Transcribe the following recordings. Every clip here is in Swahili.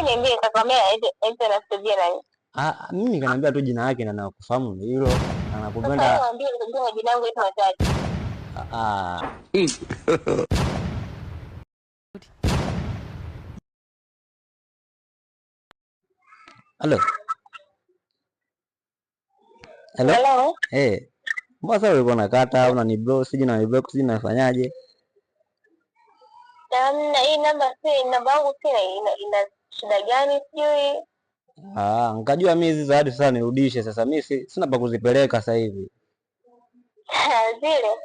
wewe niambie kakwambia eti anasaidia nani? Mimi kaniambia tu jina lake na nakufahamu hilo. Anakupenda. Sasa niambie unajua jina langu eti watatu. Halo. Hello? Mbona sasa ulikuwa unakata au unaniblock siji na niblock siji nafanyaje? Na hii namba yangu ina shida gani sijui? Nikajua mimi hizi zawadi sasa nirudishe sasa mimi sina pa kuzipeleka sasa hivi. Zile.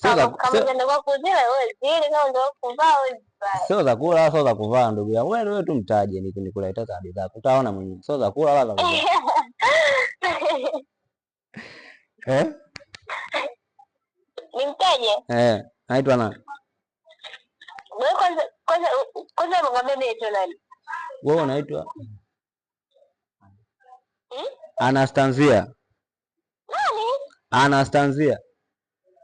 Kama ndio kuzile wewe zile kama ndio kuvaa wewe. Sio za kula, sio za kuvaa ndugu yangu. Wewe tu mtaje nikuleta zawadi zako. Utaona mwenyewe. Sio za kula wala za kuvaa. Nimtaje? Naitwa nani? Wewe kwanza mwambie mimi naitwa nani? Wewe unaitwa? Anastasia. Nani? Anastasia.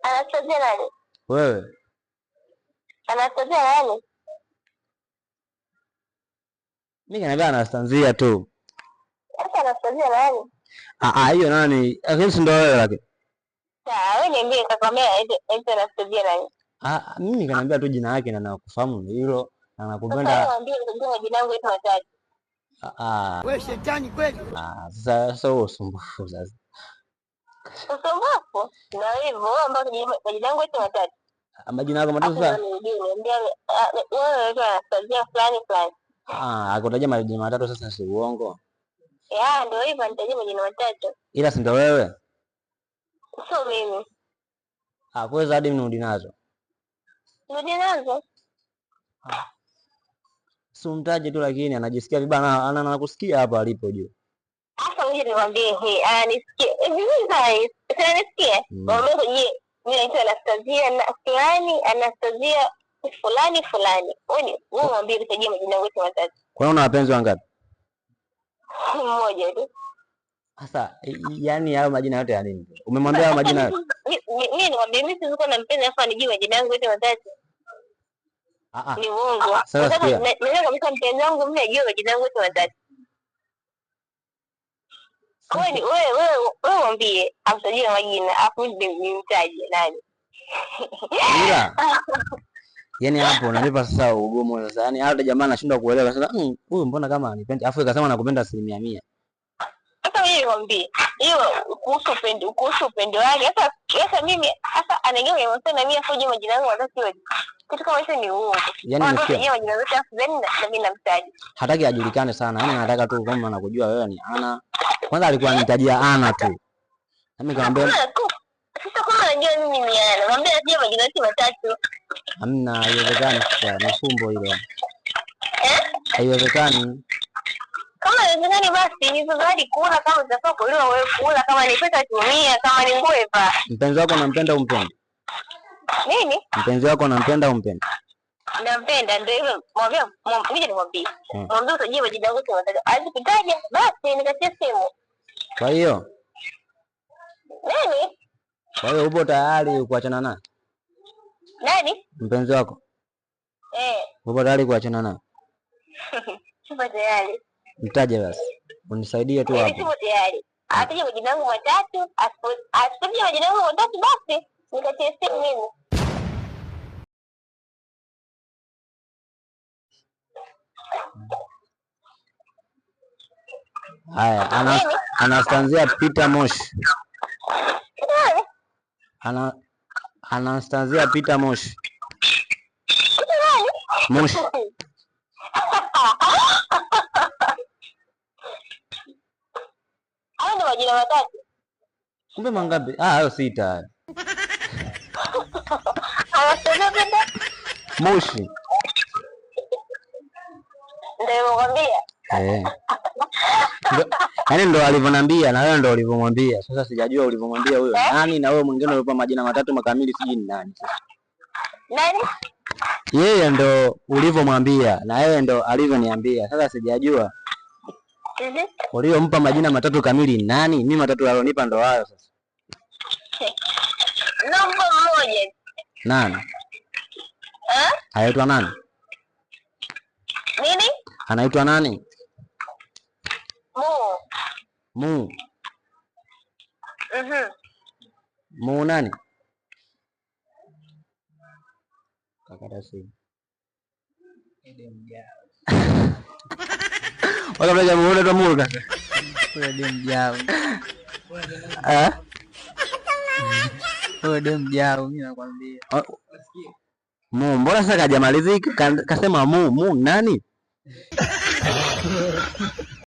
Anastasia nani? Wewe. Anastasia nani? Mimi kaniambia Anastasia tu. Sasa Anastasia nani? Hiyo nani? Lakini si ndio wewe lakini. Wewe niambie kakwambia eti Anastasia nani? Mimi kaniambia tu jina lake na nakufahamu hilo na nakupenda. Sasa niambie unajua jina langu eti watatu. Wewe shetani kweli? Sasa wewe usumbufu sasa. Usumbufu? Na hivyo ambao jina langu eti watatu. Majina yako matatu sasa? Niambia wewe unaitwa Anastasia fulani fulani. Akutaja majina matatu sasa si uongo. Ndio hivyo nitaje majina matatu. Ila si ndio wewe? Sio mimi. Kwa zawadi mnudi nazo. Nudi nazo? Sumtaje tu lakini anajisikia vibaya anakusikia hapa alipo juu. Sasa ngoja niwaambie anisikie. Hivi sasa nisikie. Wewe mimi naitwa Anastasia fulani, Anastasia fulani fulani. Wewe mwambie nitajie majina yangu matatu. Kwa nini una wapenzi wangapi? Mmoja tu. Sasa yani hayo majina yote ya nini? Umemwambia hayo majina yote? Mimi niwaambie mimi siko na mpenzi afa nijue majina yangu yote matatu. Ni uongo. Sasa mimi kabisa mpenzi wangu mimi najua majina yangu yote matatu. Wewe mwambie amtajie majina afu nimtaje nani? Ila yani hapo unanipa sasa ugumu sasa. Yani hata jamaa anashindwa kuelewa sasa huyu mbona kama anipendi afu akasema nakupenda 100%. Sasa wewe mwambie hiyo kuhusu upendo wake. Sasa mimi sasa anaingia kwenye mahusiano na mimi afuje majina yangu watatu wewe. Kitu kama hicho ni uongo. Yani nasikia majina yote afu then na mimi namtaje. Hataki ajulikane sana. Yani anataka tu kama anakujua wewe ni Ana. Kwanza alikuwa anitajia Ana tu. Mimi nikamwambia sasa kama anajua mimi ni Ana, mwambie aje majina yote matatu. Hamna, haiwezekani sasa, ni fumbo hilo. Haiwezekani. Kama haiwezekani basi ni zawadi kula kama utafaa kuliwa wewe kula kama ni pesa tumia kama ni nguo eva. Mpenzi wako unampenda umpendi? Nini? Mpenzi wako unampenda umpendi? Nampenda ndio hivyo. Mwambie mimi nimwambie. Mwambie utajie majina yangu yote matatu. Alikutaja basi nikatia simu. Kwa hiyo nini? Kwa hiyo upo tayari kuachana naye? Nani? Mpenzi wako? Upo tayari kuachana naye? Sipo tayari. Mtaje basi. Unisaidie tu hapo. Sipo tayari. Ataje majina yangu matatu, asipoje majina yangu matatu basi nikatia simu mimi. Haya, Anastasia Peter Moshi. Anastasia Peter Moshi. Moshi. Hayo ndio majina matatu. Kumbe mangapi? Hayo 6. Anastasia Peter Moshi. Ndio mwambia. Yaani ndo alivyoniambia na wewe ndo ulivyomwambia. Sasa sijajua ulivyomwambia huyo nani na wewe mwingine ulipa majina matatu makamili siji ni nani. Nani? Yeye ndo ulivyomwambia na wewe ndo alivyoniambia. Sasa sijajua. Uliompa majina matatu kamili ni nani? Mimi matatu alionipa ndo hayo sasa. Namba moja. Nani? Anaitwa nani? Nini? Anaitwa nani? Mu. Mu nani? Kakata simu. Wala mmoja muone tu Mu kaka. Wewe dem mjao. Ah? Wewe dem mjao mimi nakwambia. Mu, mbona sasa kajamalizika kasema mu nani?